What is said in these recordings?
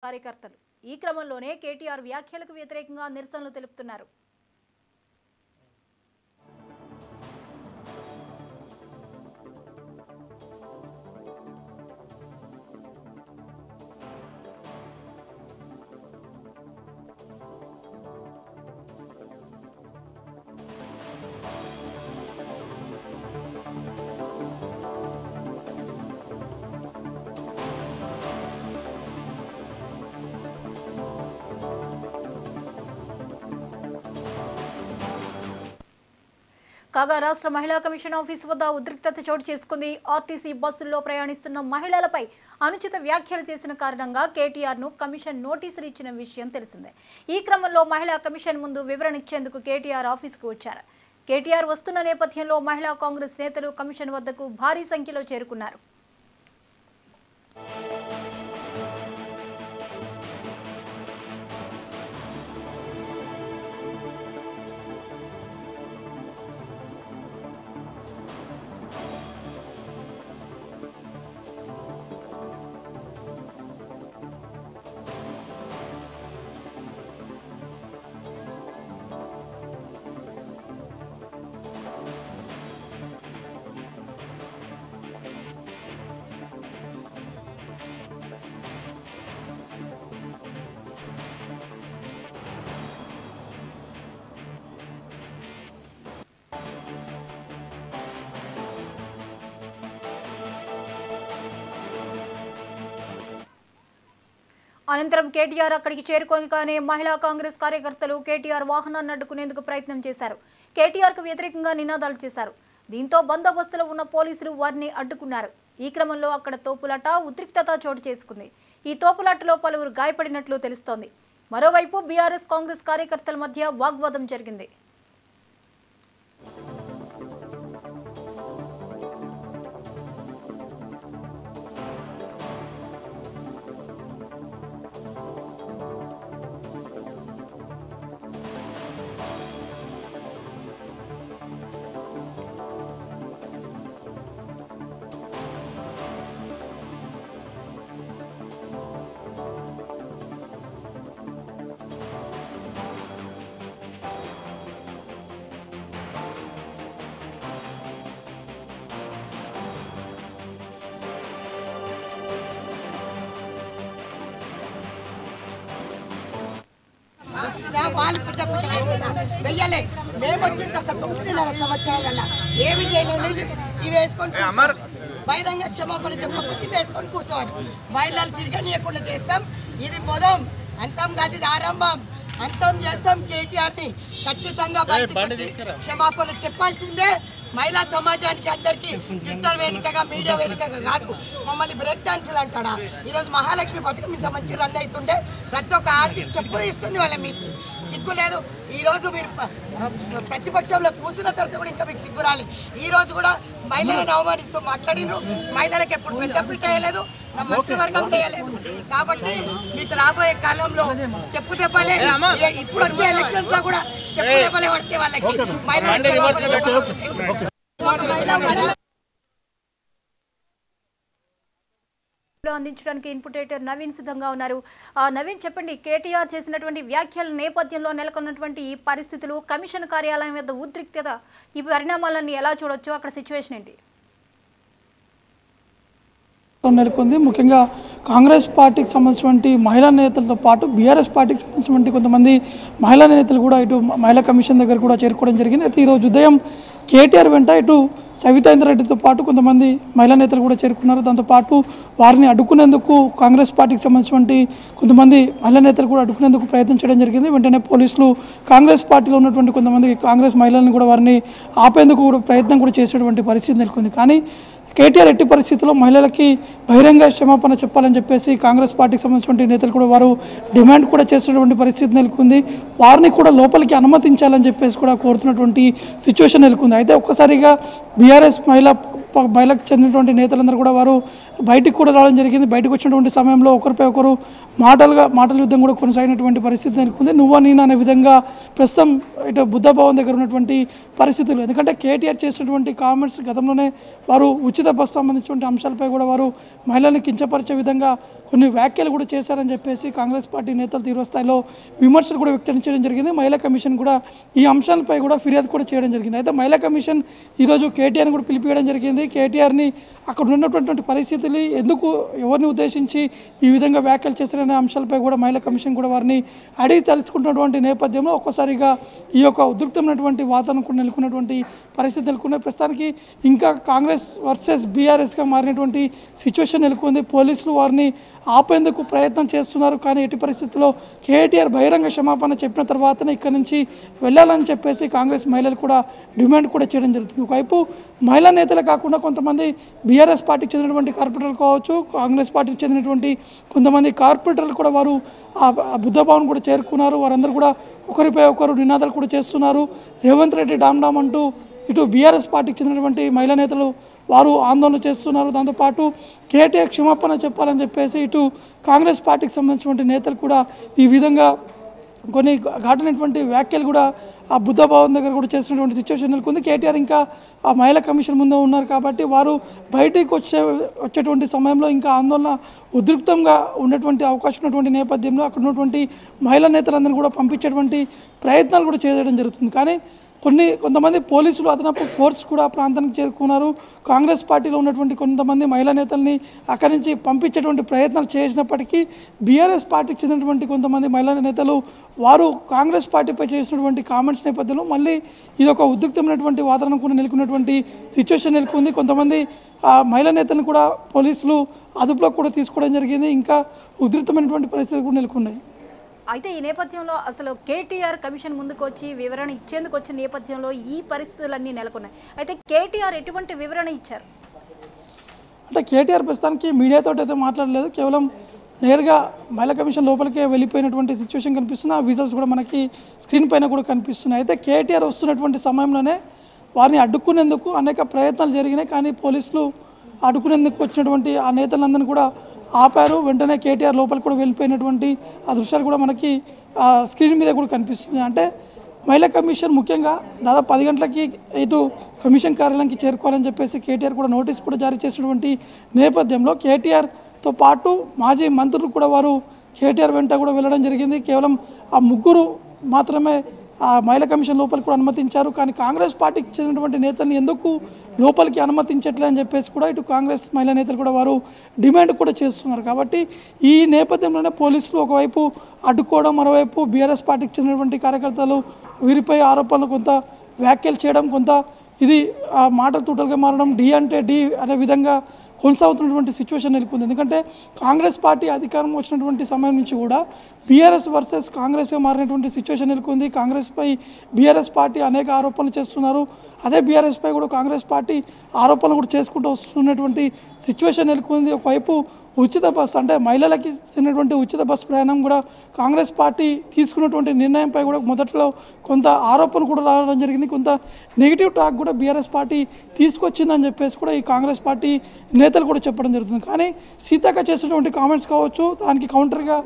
కార్యకర్తలు ఈ క్రమంలోనే కేటీఆర్ వ్యాఖ్యలకు వ్యతిరేకంగా నిరసనలు తెలుపుతున్నారు. కాగా రాష్ట్ర మహిళా కమిషన్ ఆఫీస్ వద్ద ఉద్రిక్తత చోటు చేసుకుంది. ఆర్టీసీ బస్సుల్లో ప్రయాణిస్తున్న మహిళలపై అనుచిత వ్యాఖ్యలు చేసిన కారణంగా కేటీఆర్ ను కమిషన్ నోటీసులు ఇచ్చిన విషయం తెలిసిందే. ఈ క్రమంలో మహిళా కమిషన్ ముందు వివరణ ఇచ్చేందుకు కేటీఆర్ ఆఫీసుకు వచ్చారు. కేటీఆర్ వస్తున్న నేపథ్యంలో మహిళా కాంగ్రెస్ నేతలు కమిషన్ వద్దకు భారీ సంఖ్యలో చేరుకున్నారు. అనంతరం కేటీఆర్ అక్కడికి చేరుకోగానే మహిళా కాంగ్రెస్ కార్యకర్తలు కేటీఆర్ వాహనాన్ని అడ్డుకునేందుకు ప్రయత్నం చేశారు. కేటీఆర్కు వ్యతిరేకంగా నినాదాలు చేశారు. దీంతో బందోబస్తులో ఉన్న పోలీసులు వారిని అడ్డుకున్నారు. ఈ క్రమంలో అక్కడ తోపులాట ఉద్రిక్తత చోటు చేసుకుంది. ఈ తోపులాటలో పలువురు గాయపడినట్లు తెలుస్తోంది. మరోవైపు బీఆర్ఎస్ కాంగ్రెస్ కార్యకర్తల మధ్య వాగ్వాదం జరిగింది. వాళ్ళు పుట్ట వెయ్యలే మేము వచ్చిన ఒక 9.5 సంవత్సరాల ఏమి చేయలేదు. ఇవి వేసుకొని బహిరంగ క్షమాపణ చెప్పకుండా వేసుకొని కూర్చోవాలి. మహిళలు తిరగనీయకుండా చేస్తాం. ఇది మొదం అంతం కాదు, ఇది ఆరంభం. అంతం చేస్తాం. కేటీఆర్ని ఖచ్చితంగా బయటకు వచ్చి క్షమాపణ చెప్పాల్సిందే. మహిళా సమాజానికి అందరికీ ట్విట్టర్ వేదికగా మీడియా వేదికగా కాదు. మమ్మల్ని బ్రేక్ డాన్సులు అంటాడా? ఈరోజు మహాలక్ష్మి పథకం ఇంత మంచి రన్ అవుతుండే ప్రతి ఒక్క ఆర్థిక చెప్పు ఇస్తుంది వాళ్ళ మీకు సిగ్గు లేదు. ఈరోజు మీరు ప్రతిపక్షంలో కూర్చున్న తర్వాత కూడా ఇంకా మీకు సిగ్గు రాలి. ఈరోజు కూడా మహిళలను అవమానిస్తూ మాట్లాడినారు. మహిళలకు ఎప్పుడు పెద్దపీట వేయలేదు, నా మంత్రివర్గం వేయలేదు. కాబట్టి మీకు రాబోయే కాలంలో చెప్పు దెబ్బలే. ఇప్పుడు వచ్చే ఎలక్షన్స్ లో కూడా చెప్పు దెబ్బలే పడితే వాళ్ళకి అందించడానికి ఇన్పుటేటర్ నవీన్ సిద్ధంగా ఉన్నారు. నవీన్, చెప్పండి, కేటీఆర్ చేసినటువంటి వ్యాఖ్యల నేపథ్యంలో నెలకొన్నటువంటి ఈ పరిస్థితులు, కమిషన్ కార్యాలయం వద్ద ఉద్రిక్తత, ఈ పరిణామాలన్నీ ఎలా చూడొచ్చు? అక్కడ సిచ్యువేషన్ ఏంటి? నెలకొంది. ముఖ్యంగా కాంగ్రెస్ పార్టీకి సంబంధించినటువంటి మహిళా నేతలతో పాటు బీఆర్ఎస్ పార్టీకి సంబంధించినటువంటి కొంతమంది మహిళా నేతలు కూడా ఇటు మహిళా కమిషన్ దగ్గర కూడా చేరుకోవడం జరిగింది. అయితే ఈరోజు ఉదయం కేటీఆర్ వెంట ఇటు సవితాంద్రెడ్డితో పాటు కొంతమంది మహిళా నేతలు కూడా చేరుకున్నారు. దాంతోపాటు వారిని అడ్డుకునేందుకు కాంగ్రెస్ పార్టీకి సంబంధించినటువంటి కొంతమంది మహిళా నేతలు కూడా అడ్డుకునేందుకు ప్రయత్నం చేయడం జరిగింది. వెంటనే పోలీసులు కాంగ్రెస్ పార్టీలో ఉన్నటువంటి కొంతమంది కాంగ్రెస్ మహిళలను కూడా వారిని ఆపేందుకు కూడా ప్రయత్నం కూడా చేసేటువంటి పరిస్థితి నెలకొంది. కానీ కేటీఆర్ ఎట్టి పరిస్థితుల్లో మహిళలకి బహిరంగ క్షమాపణ చెప్పాలని చెప్పేసి కాంగ్రెస్ పార్టీకి సంబంధించిన నేతలు కూడా వారు డిమాండ్ కూడా చేస్తున్నటువంటి పరిస్థితి నెలకొంది. వారిని కూడా లోపలికి అనుమతించాలని చెప్పేసి కూడా కోరుతున్నటువంటి సిచ్యువేషన్ నెలకొంది. అయితే ఒక్కసారిగా బీఆర్ఎస్ మహిళకు చెందినటువంటి నేతలందరూ కూడా వారు బయటికి కూడా రావడం జరిగింది. బయటకు వచ్చినటువంటి సమయంలో ఒకరిపై ఒకరు మాటల యుద్ధం కూడా కొనసాగినటువంటి పరిస్థితి నెలకొంది. నువ్వా నేనా అనే విధంగా ప్రస్తుతం ఇటు బుద్ధ భవన్ దగ్గర ఉన్నటువంటి పరిస్థితులు. ఎందుకంటే కేటీఆర్ చేసినటువంటి కామెంట్స్ గతంలోనే వారు ఉచిత బస్సు సంబంధించినటువంటి అంశాలపై కూడా వారు మహిళల్ని కించపరిచే విధంగా కొన్ని వ్యాఖ్యలు కూడా చేశారని చెప్పేసి కాంగ్రెస్ పార్టీ నేతలు తీవ్రస్థాయిలో విమర్శలు కూడా వ్యక్తం చేయడం జరిగింది. మహిళా కమిషన్ కూడా ఈ అంశాలపై కూడా ఫిర్యాదు కూడా చేయడం జరిగింది. అయితే మహిళా కమిషన్ ఈరోజు కేటీఆర్ని కూడా పిలిపించడం జరిగింది. కేటీఆర్ని అక్కడ ఉన్నటువంటి పరిస్థితులు ఎందుకు ఎవరిని ఉద్దేశించి ఈ విధంగా వ్యాఖ్యలు చేస్తారనే అంశాలపై కూడా మహిళా కమిషన్ కూడా వారిని అడిగి తెలుసుకుంటున్నటువంటి నేపథ్యంలో ఒక్కసారిగా ఈ యొక్క ఉద్రిక్తమైనటువంటి వాతావరణం కూడా నెలకొన్నటువంటి పరిస్థితి నెలకొన్నాయి. ప్రస్తుతానికి ఇంకా కాంగ్రెస్ వర్సెస్ బీఆర్ఎస్గా మారినటువంటి సిచ్యువేషన్ నెలకొంది. పోలీసులు వారిని ఆపేందుకు ప్రయత్నం చేస్తున్నారు. కానీ ఎట్టి పరిస్థితుల్లో కేటీఆర్ బహిరంగ క్షమాపణ చెప్పిన తర్వాతనే ఇక్కడి నుంచి వెళ్ళాలని చెప్పేసి కాంగ్రెస్ మహిళలు కూడా డిమాండ్ కూడా చేయడం జరుగుతుంది. ఒకవైపు మహిళా నేతలే కాకుండా కొంతమంది బీఆర్ఎస్ పార్టీకి చెందినటువంటి కార్పొరేటర్లు కావచ్చు, కాంగ్రెస్ పార్టీకి చెందినటువంటి కొంతమంది కార్పొరేటర్లు కూడా వారు ఆ బుద్ధభవన్ కూడా చేరుకున్నారు. వారందరూ కూడా ఒకరిపై ఒకరు నినాదాలు కూడా చేస్తున్నారు. రేవంత్ రెడ్డి డామ్ డామ్ అంటూ ఇటు బీఆర్ఎస్ పార్టీకి చెందినటువంటి మహిళా నేతలు వారు ఆందోళన చేస్తున్నారు. దాంతోపాటు కేటీఆర్ క్షమాపణ చెప్పాలని చెప్పేసి ఇటు కాంగ్రెస్ పార్టీకి సంబంధించినటువంటి నేతలు కూడా ఈ విధంగా కొన్ని ఘాటైనటువంటి వ్యాఖ్యలు కూడా ఆ బుద్ధ భవన్ దగ్గర కూడా చేసినటువంటి సిచ్యువేషన్ నెలకొంది. కేటీఆర్ ఇంకా ఆ మహిళా కమిషన్ ముందే ఉన్నారు కాబట్టి వారు బయటికి వచ్చేటువంటి సమయంలో ఇంకా ఆందోళన ఉద్రిక్తంగా ఉన్నటువంటి అవకాశం ఉన్నటువంటి నేపథ్యంలో అక్కడ ఉన్నటువంటి మహిళా నేతలందరినీ కూడా పంపించేటువంటి ప్రయత్నాలు కూడా చేయడం జరుగుతుంది. కానీ కొంతమంది పోలీసులు అదనపు ఫోర్స్ కూడా ప్రాంతానికి చేరుకున్నారు. కాంగ్రెస్ పార్టీలో ఉన్నటువంటి కొంతమంది మహిళా నేతల్ని అక్కడి నుంచి పంపించేటువంటి ప్రయత్నాలు చేసినప్పటికీ బీఆర్ఎస్ పార్టీకి చెందినటువంటి కొంతమంది మహిళా నేతలు వారు కాంగ్రెస్ పార్టీపై చేసినటువంటి కామెంట్స్ నేపథ్యంలో మళ్ళీ ఇది ఒక ఉద్రిక్తమైనటువంటి వాతావరణం కూడా నెలకొన్నటువంటి సిచ్యువేషన్ నెలకొంది. కొంతమంది మహిళా నేతలను కూడా పోలీసులు అదుపులో కూడా తీసుకోవడం జరిగింది. ఇంకా ఉధృతమైనటువంటి పరిస్థితులు కూడా నెలకొన్నాయి. అయితే ఈ నేపథ్యంలో అసలు కేటీఆర్ కమిషన్ ముందుకు వచ్చి వివరణ ఇచ్చేందుకు వచ్చిన నేపథ్యంలో ఈ పరిస్థితులన్నీ నెలకొన్నాయి. అయితే కేటీఆర్ ఎటువంటి వివరణ ఇచ్చారు? అంటే కేటీఆర్ ప్రస్తుతానికి మీడియాతో అయితే మాట్లాడలేదు. కేవలం నేరుగా మహిళా కమిషన్ లోపలికే వెళ్ళిపోయినటువంటి సిచ్యువేషన్ కనిపిస్తుంది. ఆ విజువల్స్ కూడా మనకి స్క్రీన్ పైన కూడా కనిపిస్తున్నాయి. అయితే కేటీఆర్ వస్తున్నటువంటి సమయంలోనే వారిని అడ్డుకునేందుకు అనేక ప్రయత్నాలు జరిగినాయి. కానీ పోలీసులు అడ్డుకునేందుకు వచ్చినటువంటి ఆ నేతలందరినీ కూడా ఆపారు. వెంటనే కేటీఆర్ లోపలికి కూడా వెళ్ళిపోయినటువంటి ఆ దృశ్యాలు కూడా మనకి స్క్రీన్ మీద కూడా కనిపిస్తుంది. అంటే మహిళా కమిషన్ ముఖ్యంగా దాదాపు 10 గంటలకి ఇటు కమిషన్ కార్యాలయానికి చేరుకోవాలని చెప్పేసి కేటీఆర్ కూడా నోటీస్ కూడా జారీ చేసినటువంటి నేపథ్యంలో కేటీఆర్తో పాటు మాజీ మంత్రులు కూడా వారు కేటీఆర్ వెంట కూడా వెళ్ళడం జరిగింది. కేవలం ఆ ముగ్గురు మాత్రమే ఆ మహిళా కమిషన్ లోపలికి కూడా అనుమతించారు. కానీ కాంగ్రెస్ పార్టీకి చెందినటువంటి నేతల్ని ఎందుకు లోపలికి అనుమతించట్లే అని చెప్పేసి కూడా ఇటు కాంగ్రెస్ మహిళా నేతలు కూడా వారు డిమాండ్ కూడా చేస్తున్నారు. కాబట్టి ఈ నేపథ్యంలోనే పోలీసులు ఒకవైపు అడ్డుకోవడం, మరోవైపు బీఆర్ఎస్ పార్టీకి చెందినటువంటి కార్యకర్తలు వీరిపై ఆరోపణలు కొంత వ్యాఖ్యలు చేయడం, కొంత ఇది మాటలు తూటలుగా మారడం, డి అంటే డి అనే విధంగా కొనసాగుతున్నటువంటి సిచ్యువేషన్ నెలకొంది. ఎందుకంటే కాంగ్రెస్ పార్టీ అధికారం వచ్చినటువంటి సమయం నుంచి కూడా బీఆర్ఎస్ వర్సెస్ కాంగ్రెస్గా మారినటువంటి సిచ్యువేషన్ నెలకొంది. కాంగ్రెస్పై బీఆర్ఎస్ పార్టీ అనేక ఆరోపణలు చేస్తున్నారు. అదే బీఆర్ఎస్పై కూడా కాంగ్రెస్ పార్టీ ఆరోపణలు కూడా చేసుకుంటూ వస్తున్నటువంటి సిచ్యువేషన్ నెలకొంది. ఒకవైపు ఉచిత బస్ అంటే మహిళలకి చెందినటువంటి ఉచిత బస్ ప్రయాణం కూడా కాంగ్రెస్ పార్టీ తీసుకున్నటువంటి నిర్ణయంపై కూడా మొదట్లో కొంత ఆరోపణ కూడా రావడం జరిగింది. కొంత నెగిటివ్ టాక్ కూడా బీఆర్ఎస్ పార్టీ తీసుకొచ్చిందని చెప్పేసి కూడా ఈ కాంగ్రెస్ పార్టీ నేతలు కూడా చెప్పడం జరుగుతుంది. కానీ సీతక్క చేసినటువంటి కామెంట్స్ కావచ్చు, దానికి కౌంటర్గా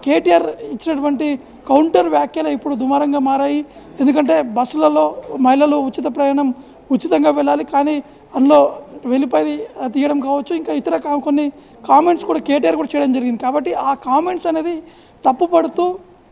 కేటీఆర్ ఇచ్చినటువంటి కౌంటర్ వ్యాఖ్యలు ఇప్పుడు దుమారంగా మారాయి. ఎందుకంటే బస్సులలో మహిళలు ఉచిత ప్రయాణం ఉచితంగా వెళ్ళాలి, కానీ అందులో వెళ్ళిపోయి తీయడం కావచ్చు, ఇంకా ఇతర కొన్ని కామెంట్స్ కూడా కేటీఆర్ కూడా చేయడం జరిగింది. కాబట్టి ఆ కామెంట్స్ అనేది తప్పుపడుతూ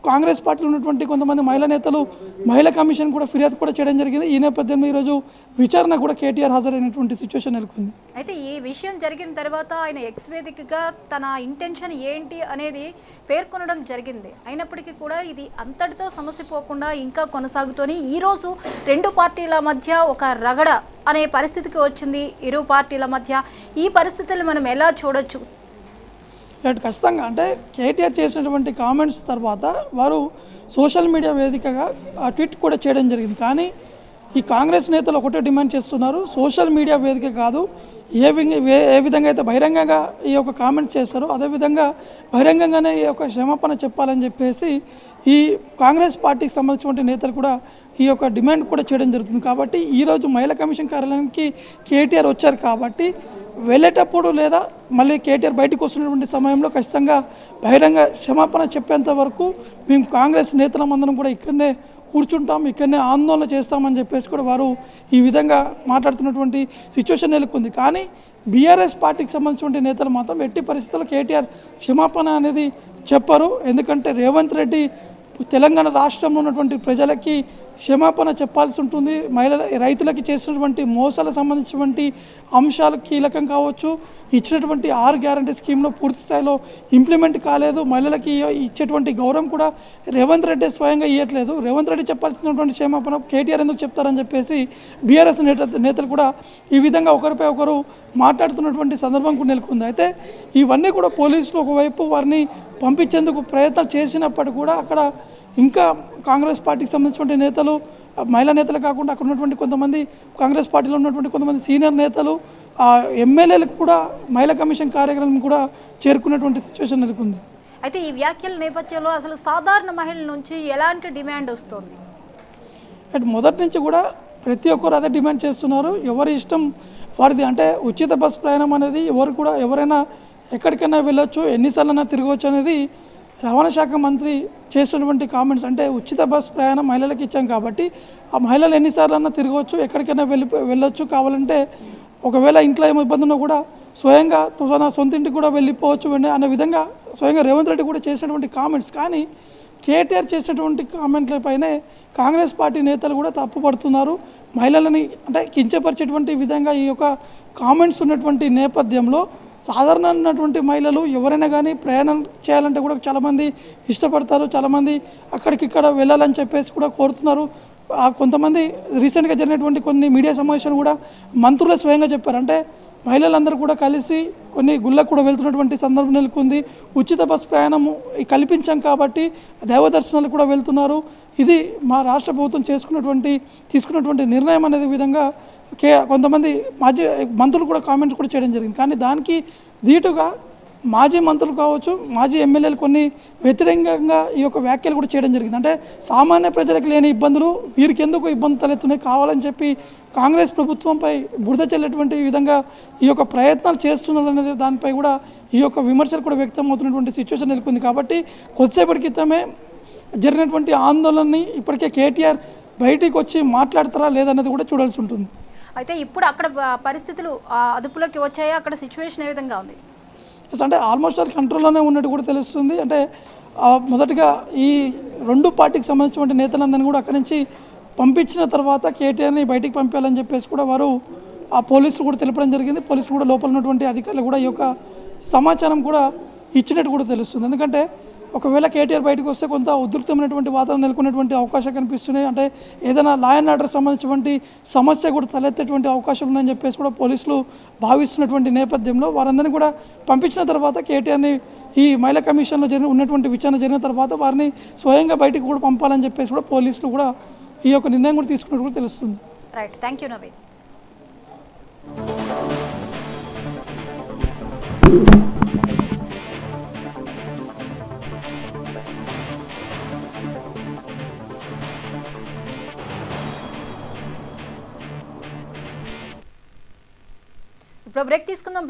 కాంగ్రెస్ పార్టీలో ఉన్నటువంటి కొంతమంది మహిళా నేతలు మహిళా కమిషన్ కూడా ఫిర్యాదు కూడా చేయడం జరిగింది. ఈ నేపథ్యంలో ఈరోజు విచారణ కూడా కేటీఆర్ హాజరైనటువంటి సిచ్యువేషన్ నెలకొంది. అయితే ఈ విషయం జరిగిన తర్వాత ఆయన ఎక్స్ వేదికగా తన ఇంటెన్షన్ ఏంటి అనేది పేర్కొనడం జరిగింది. అయినప్పటికీ కూడా ఇది అంతటితో సమస్య పోకుండా ఇంకా కొనసాగుతూనే ఈరోజు రెండు పార్టీల మధ్య ఒక రగడ అనే పరిస్థితికి వచ్చింది. ఇరు పార్టీల మధ్య ఈ పరిస్థితులు మనం ఎలా చూడొచ్చు? ఖచ్చితంగా అంటే కేటీఆర్ చేసినటువంటి కామెంట్స్ తర్వాత వారు సోషల్ మీడియా వేదికగా ట్వీట్ కూడా చేయడం జరిగింది. కానీ ఈ కాంగ్రెస్ నేతలు ఒకటే డిమాండ్ చేస్తున్నారు, సోషల్ మీడియా వేదిక కాదు, ఏ విధంగా అయితే బహిరంగంగా ఈ యొక్క కామెంట్స్ చేస్తారో అదేవిధంగా బహిరంగంగానే ఈ యొక్క క్షమాపణ చెప్పాలని చెప్పేసి ఈ కాంగ్రెస్ పార్టీకి సంబంధించిన నేతలు కూడా ఈ యొక్క డిమాండ్ కూడా చేయడం జరుగుతుంది. కాబట్టి ఈరోజు మహిళా కమిషన్ కార్యాలయానికి కేటీఆర్ వచ్చారు కాబట్టి వెళ్ళేటప్పుడు లేదా మళ్ళీ కేటీఆర్ బయటకు వస్తున్నటువంటి సమయంలో ఖచ్చితంగా బహిరంగ క్షమాపణ చెప్పేంత వరకు మేము కాంగ్రెస్ నేతలమందరం కూడా ఇక్కడనే కూర్చుంటాం, ఇక్కడనే ఆందోళన చేస్తామని చెప్పేసి కూడా వారు ఈ విధంగా మాట్లాడుతున్నటువంటి సిచ్యువేషన్ నెలకొంది. కానీ బీఆర్ఎస్ పార్టీకి సంబంధించిన నేతలు మాత్రం ఎట్టి పరిస్థితుల్లో కేటీఆర్ క్షమాపణ అనేది చెప్పరు. ఎందుకంటే రేవంత్ రెడ్డి తెలంగాణ రాష్ట్రంలో ఉన్నటువంటి ప్రజలకి క్షమాపణ చెప్పాల్సి ఉంటుంది. రైతులకి చేసినటువంటి మోసాలకు సంబంధించినటువంటి అంశాలు కీలకం కావచ్చు. ఇచ్చినటువంటి 6 గ్యారంటీ స్కీమ్లో పూర్తి స్థాయిలో ఇంప్లిమెంట్ కాలేదు. మహిళలకి ఇచ్చేటువంటి గౌరవం కూడా రేవంత్ రెడ్డి స్వయంగా ఇవ్వట్లేదు. రేవంత్ రెడ్డి చెప్పాల్సినటువంటి క్షమాపణ కేటీఆర్ ఎందుకు చెప్తారని చెప్పేసి బీఆర్ఎస్ నేతలు కూడా ఈ విధంగా ఒకరిపై ఒకరు మాట్లాడుతున్నటువంటి సందర్భం కూడా నెలకొంది. అయితే ఇవన్నీ కూడా పోలీసులు ఒకవైపు వారిని పంపించేందుకు ప్రయత్నం చేసినప్పటికీ కూడా అక్కడ ఇంకా కాంగ్రెస్ పార్టీకి సంబంధించిన నేతలు, మహిళా నేతలు కాకుండా అక్కడ ఉన్నటువంటి కొంతమంది కాంగ్రెస్ పార్టీలో ఉన్నటువంటి కొంతమంది సీనియర్ నేతలు, ఎమ్మెల్యేలకు కూడా మహిళా కమిషన్ కార్యక్రమం కూడా చేరుకున్నటువంటి సిచ్యువేషన్ నెలకొంది. అయితే ఈ వ్యాఖ్యల నేపథ్యంలో అసలు సాధారణ మహిళల నుంచి ఎలాంటి డిమాండ్ వస్తుంది? అంటే మొదటి నుంచి కూడా ప్రతి ఒక్కరు అదే డిమాండ్ చేస్తున్నారు. ఎవరి ఇష్టం వారిది. అంటే ఉచిత బస్సు ప్రయాణం అనేది ఎవరైనా ఎక్కడికైనా వెళ్ళొచ్చు, ఎన్నిసార్లైనా తిరగవచ్చు అనేది రవాణా శాఖ మంత్రి చేసినటువంటి కామెంట్స్. అంటే ఉచిత బస్ ప్రయాణం మహిళలకు ఇచ్చాం కాబట్టి ఆ మహిళలు ఎన్నిసార్లన్నా తిరగవచ్చు, ఎక్కడికైనా వెళ్ళొచ్చు. కావాలంటే ఒకవేళ ఇంట్లో ఏమో ఇబ్బంది ఉన్నా కూడా స్వయంగా తన సొంత ఇంటికి కూడా వెళ్ళిపోవచ్చు అనే విధంగా స్వయంగా రేవంత్ రెడ్డి కూడా చేసినటువంటి కామెంట్స్. కానీ కేటీఆర్ చేసినటువంటి కామెంట్లపైనే కాంగ్రెస్ పార్టీ నేతలు కూడా తప్పుపడుతున్నారు. మహిళలని అంటే కించపరిచేటువంటి విధంగా ఈ యొక్క కామెంట్స్ ఉన్నటువంటి నేపథ్యంలో సాధారణమైనటువంటి మహిళలు ఎవరైనా కానీ ప్రయాణం చేయాలంటే కూడా చాలామంది ఇష్టపడతారు. చాలామంది అక్కడికిక్కడ వెళ్ళాలని చెప్పేసి కూడా కోరుతున్నారు. కొంతమంది రీసెంట్గా జరిగినటువంటి కొన్ని మీడియా సమావేశాలు కూడా మంత్రులే స్వయంగా చెప్పారు. అంటే మహిళలందరూ కూడా కలిసి కొన్ని గుళ్ళకు కూడా వెళ్తున్నటువంటి సందర్భం నెలకొంది. ఉచిత బస్సు ప్రయాణము కల్పించాం కాబట్టి దైవ దర్శనాలకు కూడా వెళ్తున్నారు. ఇది మా రాష్ట్ర ప్రభుత్వం తీసుకున్నటువంటి నిర్ణయం అనే విధంగా కొంతమంది మాజీ మంత్రులు కూడా కామెంట్స్ కూడా చేయడం జరిగింది. కానీ దానికి ధీటుగా మాజీ మంత్రులు కావచ్చు, మాజీ ఎమ్మెల్యేలు కొన్ని వ్యతిరేకంగా ఈ యొక్క వ్యాఖ్యలు కూడా చేయడం జరిగింది. అంటే సామాన్య ప్రజలకు లేని ఇబ్బందులు వీరికి ఎందుకు ఇబ్బంది తలెత్తున్నాయి, కావాలని చెప్పి కాంగ్రెస్ ప్రభుత్వంపై బురద చల్లేటువంటి విధంగా ఈ యొక్క ప్రయత్నాలు చేస్తున్నారు అనేది దానిపై కూడా ఈ యొక్క విమర్శలు కూడా వ్యక్తం అవుతున్నటువంటి సిచ్యువేషన్ నెలకొంది. కాబట్టి కొద్దిసేపటి క్రితమే జరిగినటువంటి ఆందోళనని ఇప్పటికే కేటీఆర్ బయటికి వచ్చి మాట్లాడతారా లేదన్నది కూడా చూడాల్సి ఉంటుంది. అయితే ఇప్పుడు అక్కడ పరిస్థితులు అదుపులోకి వచ్చాయా? అక్కడ సిచ్యువేషన్ ఏ విధంగా ఉంది? అంటే ఆల్మోస్ట్ ఆల్ కంట్రోల్లోనే ఉన్నట్టు కూడా తెలుస్తుంది. అంటే మొదటగా ఈ 2 పార్టీకి సంబంధించిన నేతలందరినీ కూడా అక్కడి నుంచి పంపించిన తర్వాత కేటీఆర్ని బయటికి పంపించాలని చెప్పేసి కూడా వారు ఆ పోలీసులు కూడా తెలపడం జరిగింది. పోలీసులు కూడా లోపల ఉన్నటువంటి అధికారులు కూడా ఈ యొక్క సమాచారం కూడా ఇచ్చినట్టు కూడా తెలుస్తుంది. ఎందుకంటే ఒకవేళ కేటీఆర్ బయటకు వస్తే కొంత ఉద్రిక్తమైనటువంటి వాతావరణం నెలకొనేటువంటి అవకాశాలు కనిపిస్తున్నాయి. అంటే ఏదైనా లా అండ్ ఆర్డర్ సంబంధించినటువంటి సమస్య కూడా తలెత్తేటువంటి అవకాశాలు ఉన్నాయని చెప్పేసి కూడా పోలీసులు భావిస్తున్నటువంటి నేపథ్యంలో వారందరినీ కూడా పంపించిన తర్వాత కేటీఆర్ని ఈ మహిళా కమిషన్లో ఉన్నటువంటి విచారణ జరిగిన తర్వాత వారిని స్వయంగా బయటకు కూడా పంపాలని చెప్పేసి కూడా పోలీసులు కూడా ఈ యొక్క నిర్ణయం కూడా తీసుకున్నట్టు కూడా తెలుస్తుంది. Right, thank you Naveen. ఇప్పుడు బ్రేక్ తీసుకుందాం.